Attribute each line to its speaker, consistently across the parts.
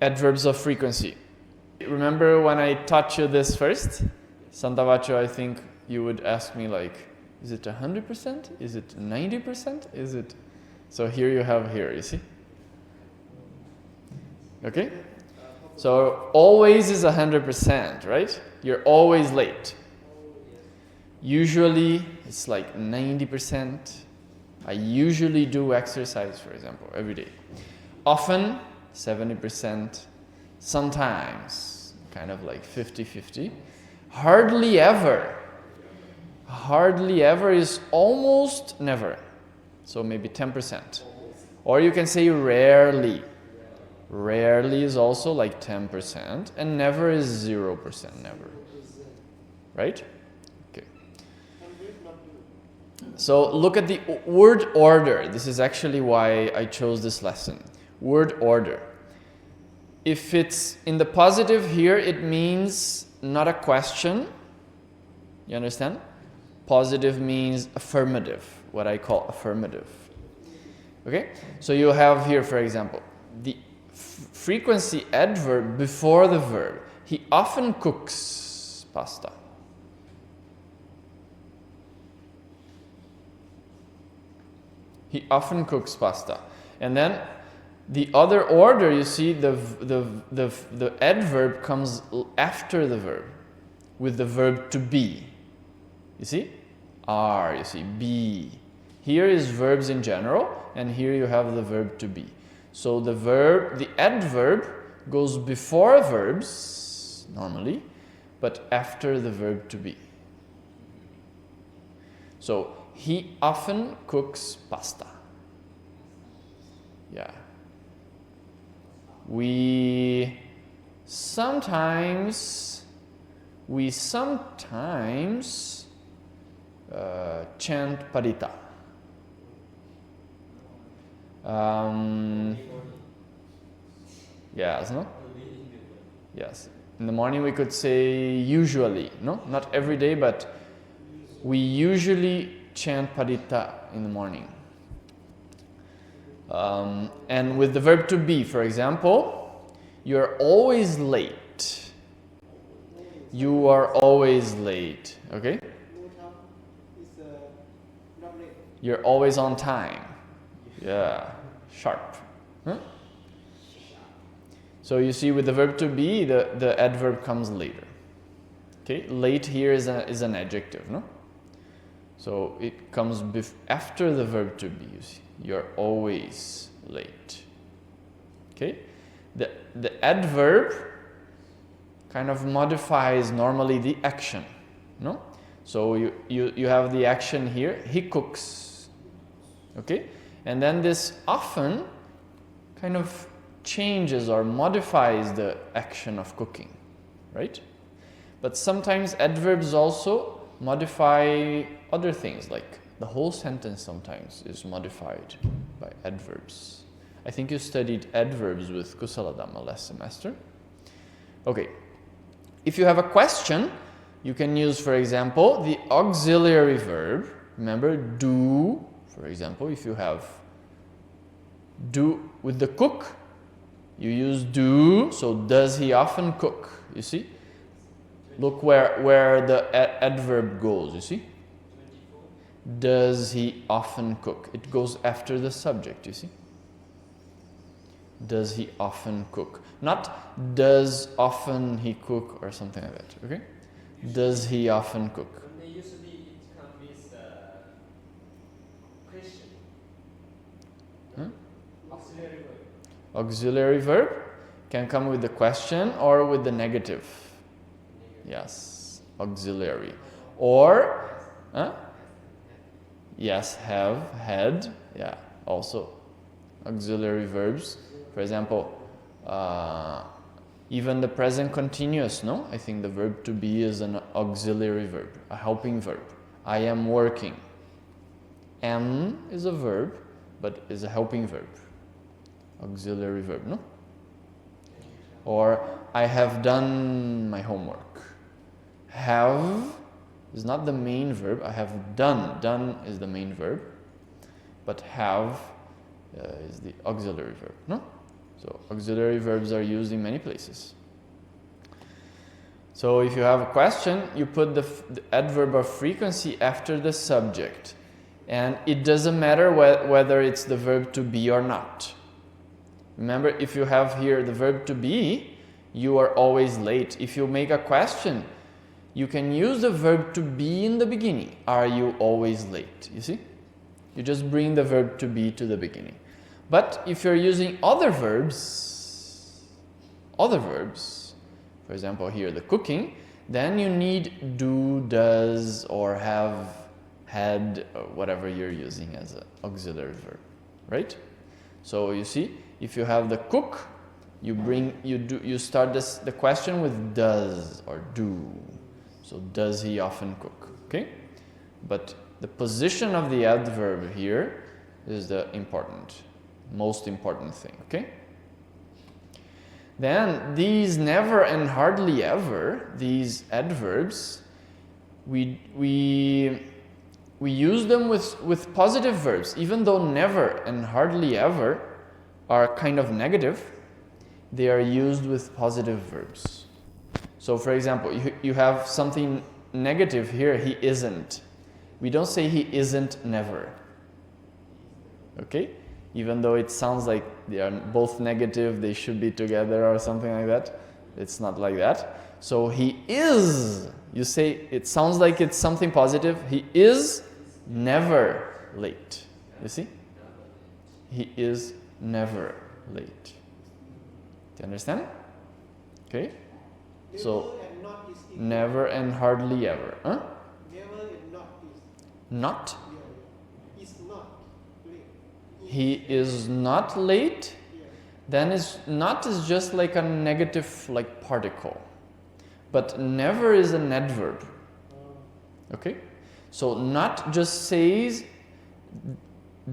Speaker 1: Adverbs of frequency. Remember when I taught you this first? Santavacho, I think you would ask me like, is it 100%? Is it 90%? Is it... So here you have here, you see? Okay? So always is 100%, right? You're always late. Usually it's like 90%. I usually do exercise, for example, every day. Often 70%. Sometimes kind of like 50-50. Hardly ever. Hardly ever is almost never. So maybe 10%. Or you can say rarely. Rarely is also like 10%. And never is 0%, never. Right? Okay. So look at the word order. This is actually why I chose this lesson. Word order. If it's in the positive here, it means not a question. You understand? Positive means affirmative, what I call affirmative. Okay? So you have here, for example, the frequency adverb before the verb. He often cooks pasta. He often cooks pasta. And then the other order, you see, the adverb comes after the verb with the verb to be. You see? Are, you see, be. Here is verbs in general, and here you have the verb to be. So the verb, the adverb goes before verbs, normally, but after the verb to be. So, he often cooks pasta. Yeah. We sometimes chant Parita. Yes, no? Yes. In the morning we could say usually, no? Not every day, but we usually chant Parita in the morning. And with the verb to be, for example, you're always late. You are always late, okay? You're always on time. Yeah, sharp. Huh? So you see, with the verb to be, the adverb comes later. Okay, late here is an adjective, no? So it comes after the verb to be, you see. You're always late. Okay? The adverb kind of modifies normally the action, no? So you have the action here, he cooks. Okay? And then this often kind of changes or modifies the action of cooking, right? But sometimes adverbs also modify other things, like the whole sentence sometimes is modified by adverbs. I think you studied adverbs with Kusaladhamma last semester. Okay. If you have a question, you can use, for example, the auxiliary verb. Remember, do, for example, if you have do with the cook, you use do. So does he often cook? You see? Look where the adverb goes, you see? Does he often cook? It goes after the subject, you see? Does he often cook? Not does often he cook or something like that, okay? Does he often cook?
Speaker 2: Usually it comes with question.
Speaker 1: Huh?
Speaker 2: Auxiliary verb.
Speaker 1: Auxiliary verb can come with the question or with the negative. Yes, auxiliary. Or, yes, have, had, yeah, also auxiliary verbs. For example, even the present continuous, no? I think the verb to be is an auxiliary verb, a helping verb. I am working. Am is a verb, but is a helping verb. Auxiliary verb, no? Or I have done my homework. Have is not the main verb. I have done. Done is the main verb. But have is the auxiliary verb, no? So auxiliary verbs are used in many places. So if you have a question, you put the adverb of frequency after the subject. And it doesn't matter whether it's the verb to be or not. Remember, if you have here the verb to be, you are always late. If you make a question, you can use the verb to be in the beginning. Are you always late? You see? You just bring the verb to be to the beginning. But if you're using other verbs, for example here the cooking, then you need do, does, or have, had, or whatever you're using as an auxiliary verb, right? So you see, if you have the cook, you start the question with does or do. So does he often cook? Okay? But the position of the adverb here is the most important thing, okay? Then these never and hardly ever, these adverbs, we use them with positive verbs. Even though never and hardly ever are kind of negative, they are used with positive verbs. So for example, you have something negative here, he isn't. We don't say he isn't never. Okay? Even though it sounds like they are both negative, they should be together or something like that. It's not like that. So he is, you say, it sounds like it's something positive. He is never late. You see? He is never late. Do you understand? Okay? So, never and hardly ever. Huh?
Speaker 3: Never and not is.
Speaker 1: Not?
Speaker 3: Yeah. Is not late.
Speaker 1: He is not late.
Speaker 3: Yeah.
Speaker 1: Then not is just like a negative like particle. But never is an adverb. Okay? So not just says,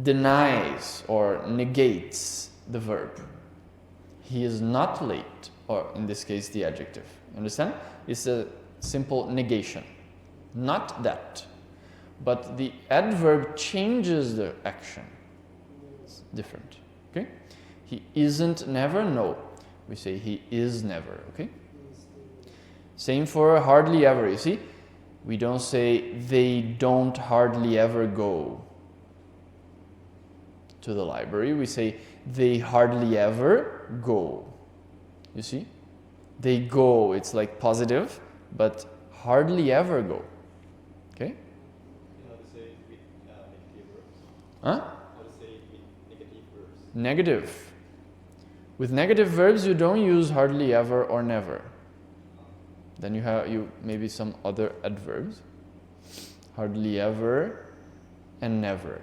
Speaker 1: denies or negates the verb. He is not late, or in this case the adjective. Understand? It's a simple negation. Not that. But the adverb changes the action. It's different. Okay? He isn't never, no. We say he is never. Okay? Same for hardly ever. You see? We don't say they don't hardly ever go to the library. We say they hardly ever go. You see? They go, it's like positive, but hardly ever go. Okay?
Speaker 2: You know how to say it with negative verbs?
Speaker 1: Huh?
Speaker 2: How to say it with negative verbs?
Speaker 1: Negative. With negative verbs, you don't use hardly ever or never. Then you have maybe some other adverbs. Hardly ever and never.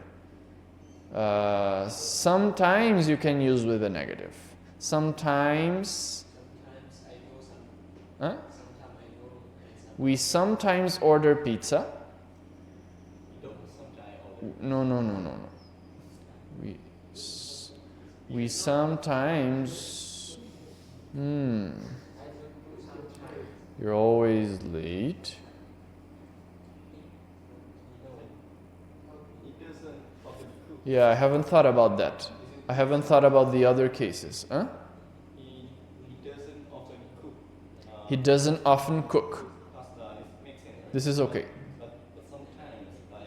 Speaker 1: Sometimes you can use with a negative. Sometimes
Speaker 2: I go some.
Speaker 1: huh?
Speaker 2: Sometimes I go.
Speaker 1: We sometimes order pizza.
Speaker 2: You don't sometimes order.
Speaker 1: No. We sometimes. You're always late.
Speaker 2: He doesn't often cook.
Speaker 1: Yeah, I haven't thought about that. I haven't thought about the other cases. Huh?
Speaker 2: He doesn't often cook.
Speaker 1: He doesn't often cook.
Speaker 2: Pasta, it makes sense, right?
Speaker 1: This is okay.
Speaker 2: But sometimes, like,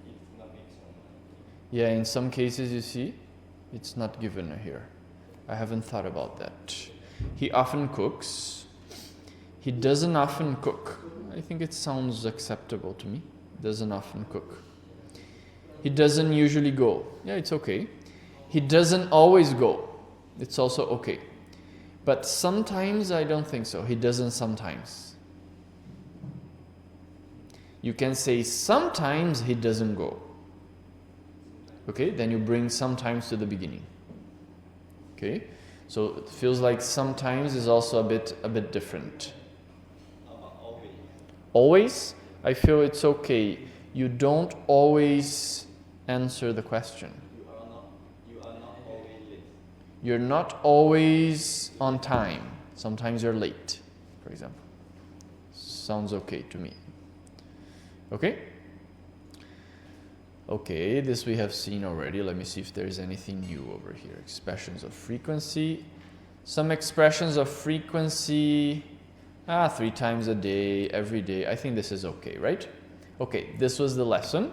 Speaker 2: it's not makes sense.
Speaker 1: Yeah, in some cases you see, it's not given here. I haven't thought about that. He often cooks. He doesn't often cook. I think it sounds acceptable to me. Doesn't often cook. He doesn't usually go. Yeah, it's okay. He doesn't always go. It's also okay. But sometimes I don't think so. He doesn't sometimes. You can say sometimes he doesn't go. Okay, then you bring sometimes to the beginning. Okay, so it feels like sometimes is also a bit different.
Speaker 2: Always.
Speaker 1: Always, I feel it's okay. You don't always answer the question.
Speaker 2: You are not always late.
Speaker 1: You're not always on time. Sometimes you're late, for example. Sounds okay to me. Okay? Okay, this we have seen already. Let me see if there's anything new over here. Expressions of frequency. Some expressions of frequency. 3 times a day, every day. I think this is okay, right? Okay, this was the lesson.